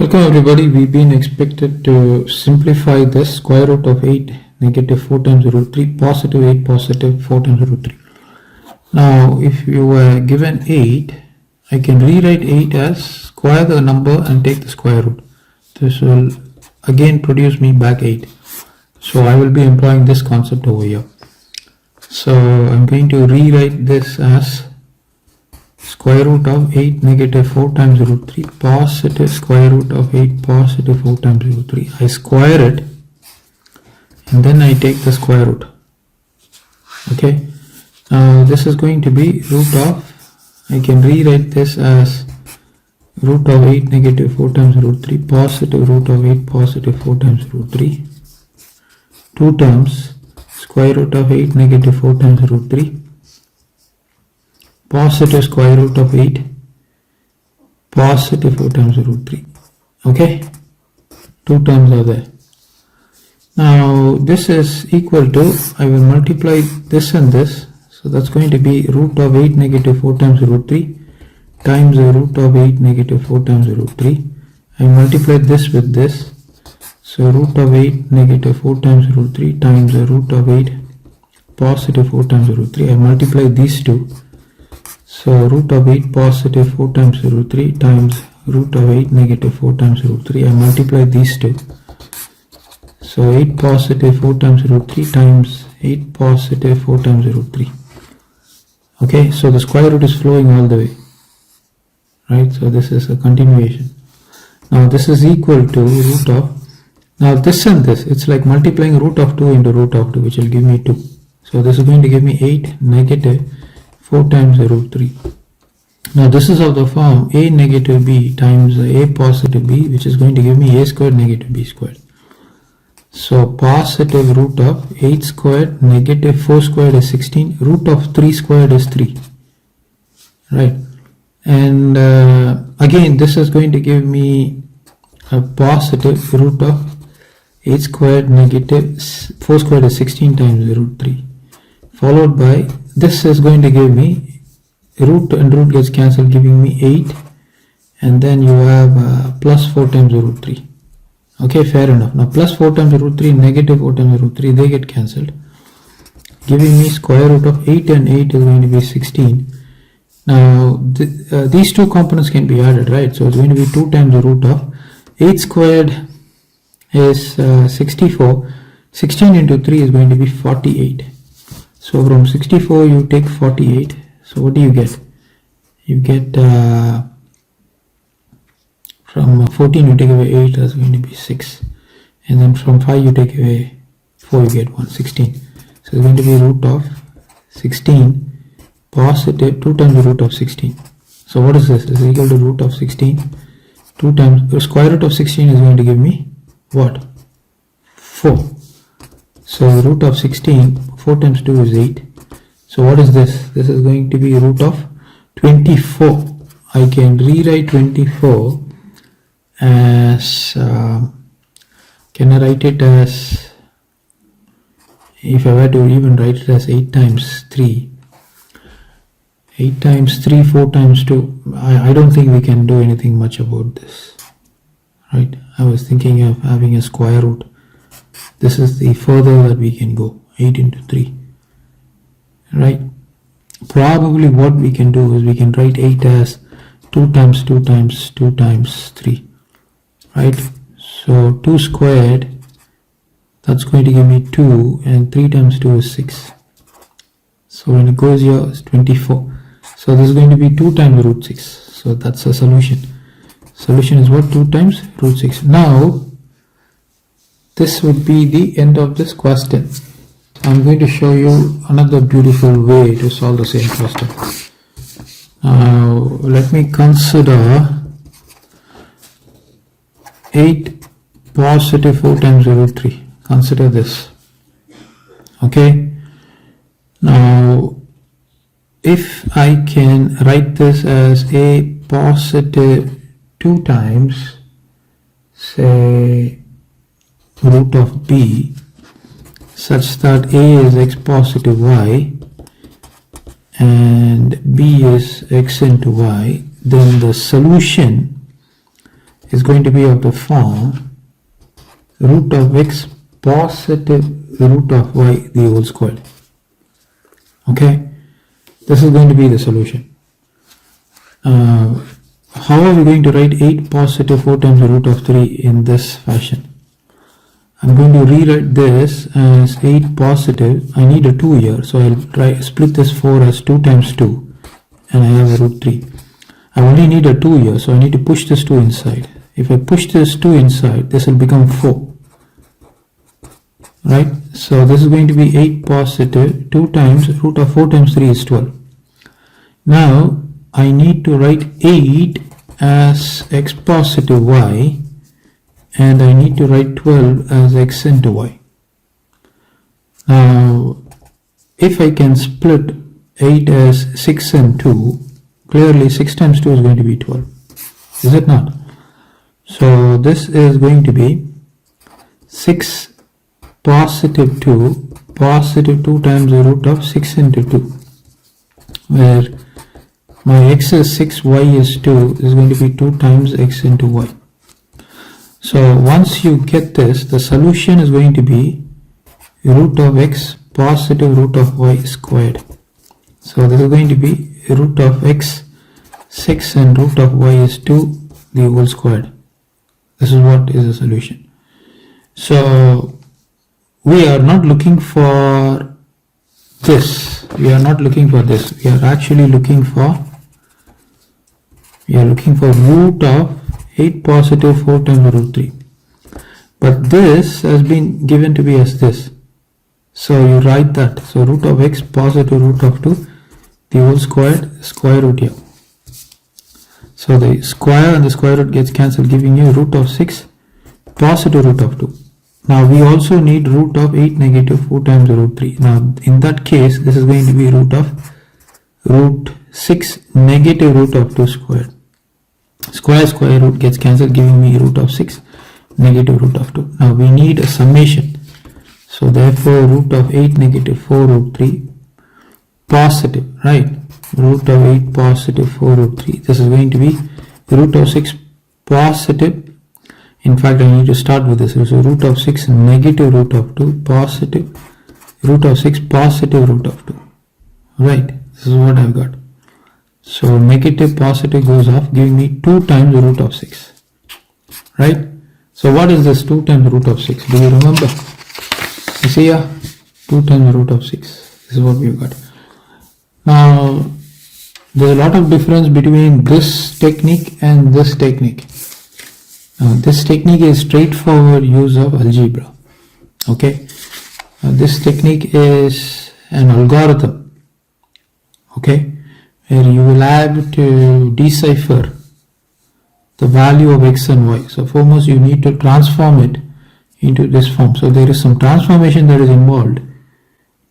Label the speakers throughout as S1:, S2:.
S1: Welcome everybody. We've been expected to simplify this square root of 8 negative 4 times root 3 positive 8 positive 4 times root 3. Now if you were given 8, I can rewrite 8 as square the number and take the square root. This will again produce me back 8. So I will be employing this concept over here. So I'm going to rewrite this as square root of 8 negative 4 times root 3 positive square root of 8 positive 4 times root 3. I square it and then I take the square root. Okay, now this is going to be root of, I can rewrite this as root of 8 negative 4 times root 3 positive root of 8 positive 4 times root 3. Two terms, square root of 8 negative 4 times root 3 positive square root of 8 positive 4 times root 3. Okay, two terms are there. Now this is equal to, I will multiply this and this, so that's going to be root of 8 negative 4 times root 3 times the root of 8 negative 4 times root 3. I multiply this with this, so root of 8 negative 4 times root 3 times the root of 8 positive 4 times root 3. I multiply these two. So root of 8 positive 4 times root 3 times root of 8 negative 4 times root 3. I multiply these two. So 8 positive 4 times root 3 times 8 positive 4 times root 3. Okay, so the square root is flowing all the way. Right, so this is a continuation. Now this is equal to root of, now this and this, it's like multiplying root of 2 into root of 2, which will give me 2. So this is going to give me 8 negative 4 times root 3. Now this is of the form a negative b times a positive b, which is going to give me a squared negative b squared. So positive root of 8 squared negative 4 squared is 16, root of 3 squared is 3. Right, and again this is going to give me a positive root of 8 squared negative 4 squared is 16 times root 3, followed by this is going to give me root and root gets cancelled, giving me 8, and then you have plus 4 times root 3. Okay, fair enough. Now plus 4 times root 3 negative 4 times root 3, they get cancelled, giving me square root of 8, and 8 is going to be 16. Now these two components can be added, right? So it's going to be 2 times the root of 8 squared is 64. 16 into 3 is going to be 48. So from 64 you take 48. So what do you get? You get from 14 you take away 8, that's going to be 6. And then from 5 you take away 4, you get 1, 16. So it's going to be root of 16 positive 2 times the root of 16. So what is this? This is equal to root of 16. 2 times the square root of 16 is going to give me what? 4. So root of 16, 4 times 2 is 8. So what is this? This is going to be root of 24. I can rewrite 24 as, can I write it as, if I were to even write it as 8 times 3. 8 times 3, 4 times 2. I don't think we can do anything much about this. Right? I was thinking of having a square root. This is the further that we can go, 8 into 3. Right? Probably what we can do is we can write 8 as 2 times 2 times 2 times 3. Right? So 2 squared, that's going to give me 2, and 3 times 2 is 6. So when it goes here, it's 24. So this is going to be 2 times root 6. So that's a solution. Solution is what? 2 times root 6. Now this would be the end of this question. I'm going to show you another beautiful way to solve the same question. Now let me consider 8 positive 4 times root 3. Consider this. Okay. Now if I can write this as a positive 2 times, say, root of b, such that a is x positive y and b is x into y, then the solution is going to be of the form root of x positive root of y the whole squared. Okay, this is going to be the solution. How are we going to write 8 positive 4 times the root of 3 in this fashion? I'm going to rewrite this as 8 positive. I need a 2 here, so I'll split this 4 as 2 times 2 and I have a root 3. I only need a 2 here, so I need to push this 2 inside. If I push this 2 inside, this will become 4. Right? So this is going to be 8 positive 2 times root of 4 times 3 is 12. Now I need to write 8 as x positive y, and I need to write 12 as x into y. Now if I can split 8 as 6 and 2, clearly 6 times 2 is going to be 12. Is it not? So this is going to be 6 positive 2 times the root of 6 into 2, where my x is 6, y is 2, is going to be 2 times x into y. So once you get this, the solution is going to be root of x positive root of y squared. So this is going to be root of x 6 and root of y is 2 the whole squared. This is what is the solution. So we are not looking for this. We are not looking for this. We are actually looking for root of 8 positive 4 times root 3. But this has been given to be as this. So you write that. So root of x positive root of 2 the whole squared, square root here. So the square and the square root gets cancelled, giving you root of 6 positive root of 2. Now we also need root of 8 negative 4 times root 3. Now in that case, this is going to be root of root 6 negative root of 2 squared. Square root gets cancelled, giving me root of 6 negative root of 2. Now we need a summation. So therefore root of 8 negative 4 root 3 positive, right? Root of 8 positive 4 root 3. This is going to be root of 6 positive. In fact, I need to start with this. So root of 6 negative root of 2 positive root of 6 positive root of 2. Right? This is what I've got. So negative positive goes off, giving me 2 times the root of 6. Right? So what is this 2 times the root of 6? Do you remember? You see here? 2 times the root of 6. This is what we've got. Now, there's a lot of difference between this technique and this technique. Now, this technique is straightforward use of algebra. Okay? This technique is an algorithm. Okay? Where you will have to decipher the value of x and y. So foremost you need to transform it into this form. So there is some transformation that is involved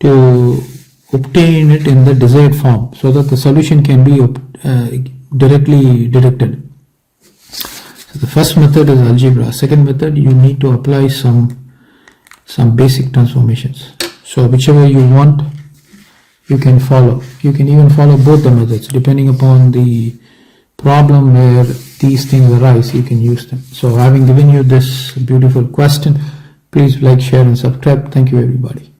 S1: to obtain it in the desired form, so that the solution can be directly detected. So the first method is algebra. Second method, you need to apply some basic transformations. So whichever you want, you can follow. You can even follow both the methods depending upon the problem where these things arise. You can use them. So having given you this beautiful question, please like, share and subscribe. Thank you everybody.